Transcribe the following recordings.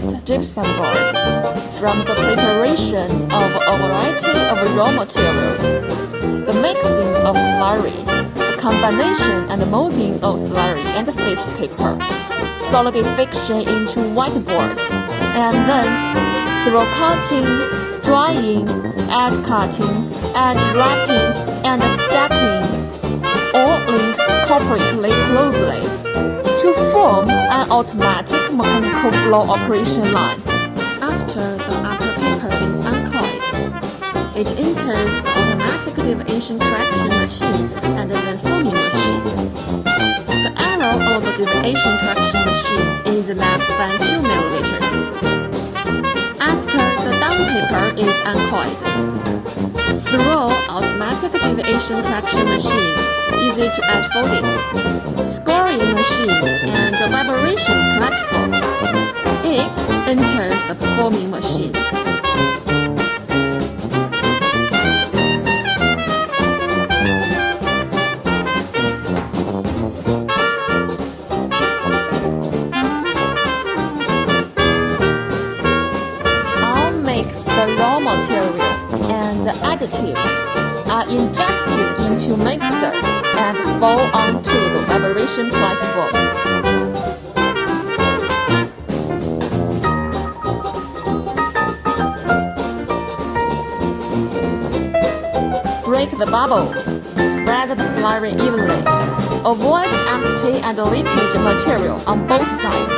processed gypsum board from the preparation of a variety of raw materials, the mixing of slurry, the combination and molding of slurry and face paper, solidification into whiteboard, and then through cutting, drying, edge cutting, edge wrapping, and stacking all links cooperatively closely to form an automatic mechanical flow operation line. After the upper paper is uncoiled, it enters the automatic deviation correction machine and then forming machine. The error of the deviation correction machine is less than 2 millimeters. After the down paper is uncoiled, through automatic deviation correction machine, easy to edge folding, scoring machine, and the vibration platform, it enters the forming machine. I'll mix the raw material and the additives are injected into mixer and fall onto the vibration platform. Break the bubble. Spread the slurry evenly. Avoid empty and leakage material on both sides.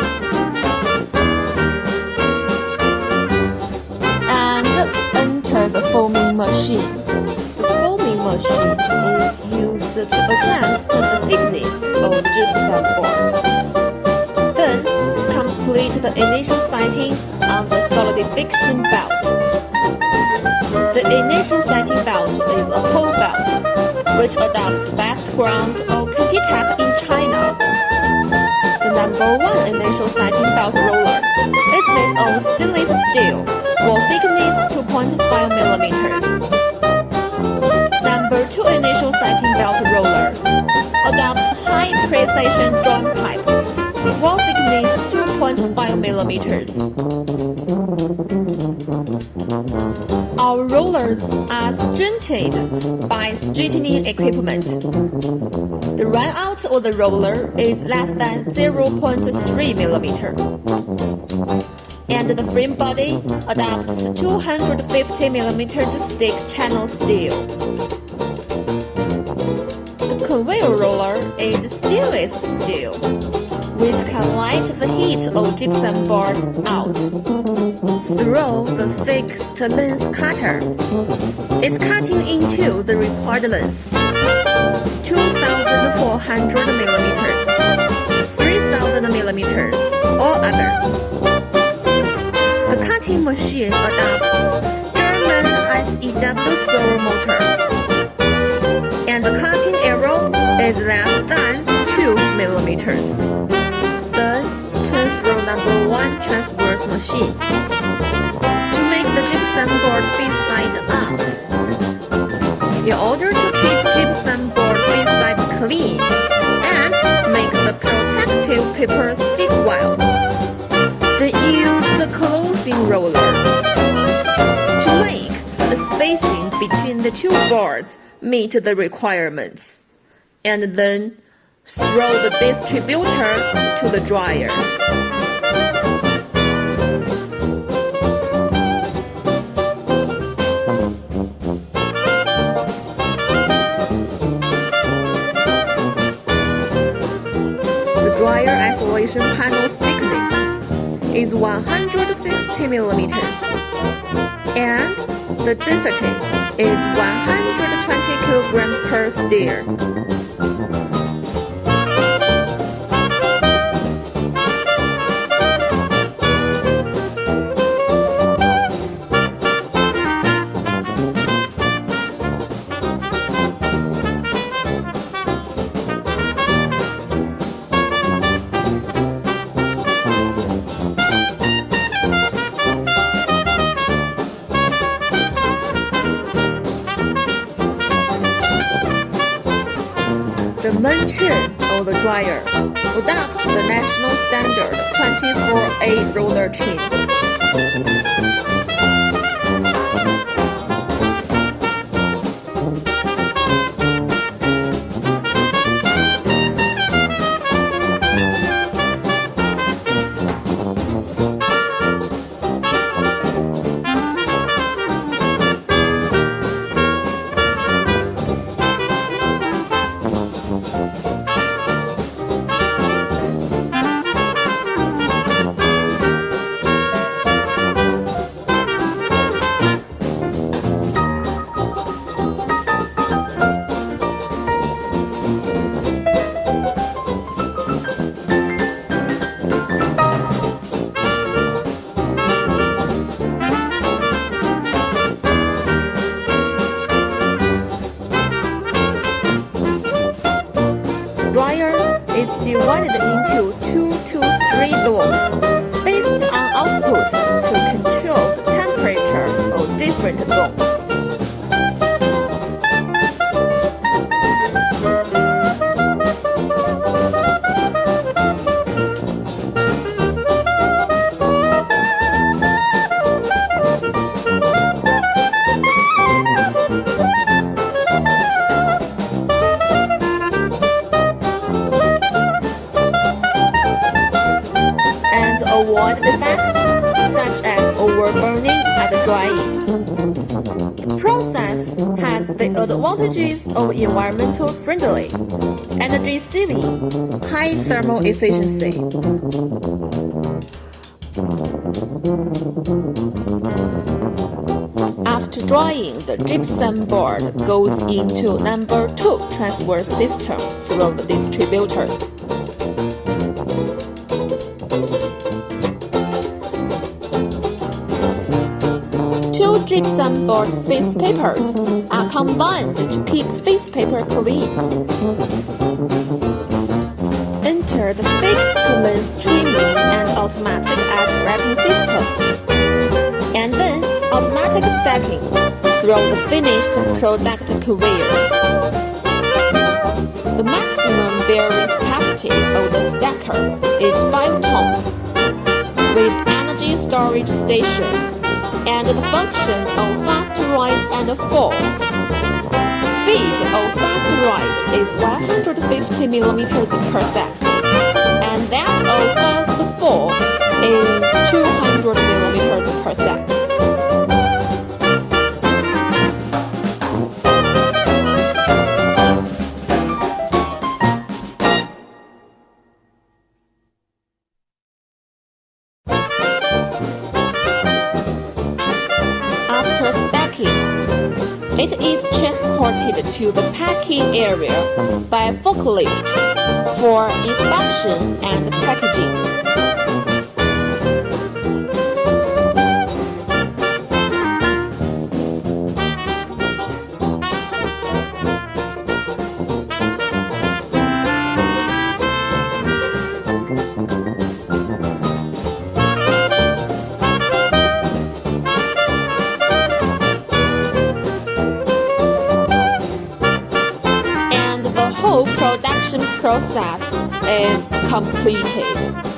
And enter the forming machine. The forming machine is used to adjust the thickness of gypsum board. Then, complete the initial sighting on the solidification belt. The initial sighting belt is a pole belt, which adopts background or Candy-Tack in China. The number 1 initial sighting belt roller is made of stainless steel, with thickness 2.5 millimeters. Number 2 initial sighting belt roller adopts high precision drum pipe, wall thickness 2.5 millimeters. Our rollers are strengthened by straightening equipment. The runout of the roller is less than 0.3 millimeter. And the frame body adopts 250 millimeter stick channel steel. The conveyor roller is stainless steel, which can light the heat of gypsum board out. Through the fixed length cutter, it's cutting into the required length, 2,400 millimeters, 3,000 millimeters, or other. The cutting machine adopts German SEW servo motor, and the cutting arrow is less than 2 millimeters. Then turn through number 1 transverse machine to make the gypsum board face side up. In order to keep gypsum board face side clean and make the protective paper stick well, then use the closing roller to make the spacing between the 2 boards meet the requirements, and then throw the distributor to the dryer. The dryer isolation panel's thickness is 160 millimeters, and the density is 120 kilograms per stir. The machine or the dryer adopts the national standard 24A roller chain. Dryer is divided into 2 to 3 zones based on output to control the temperature of different zones. Avoid effects such as overburning and drying. The process has the advantages of environmental friendly, energy saving, high thermal efficiency. After drying, the gypsum board goes into number 2 transfer system through the distributor. Two gypsum board face papers are combined to keep face paper clean. Enter the fixed length trimming and automatic edge wrapping system, and then automatic stacking through the finished product conveyor. The maximum bearing capacity of the stacker is 5 tons, with energy storage station and the function of fast rise and fall. Speed of fast rise is 150 mm per second, and that of fast fall is 200 mm per second. After stacking, it is transported to the packing area by forklift for inspection and packaging. Production process is completed.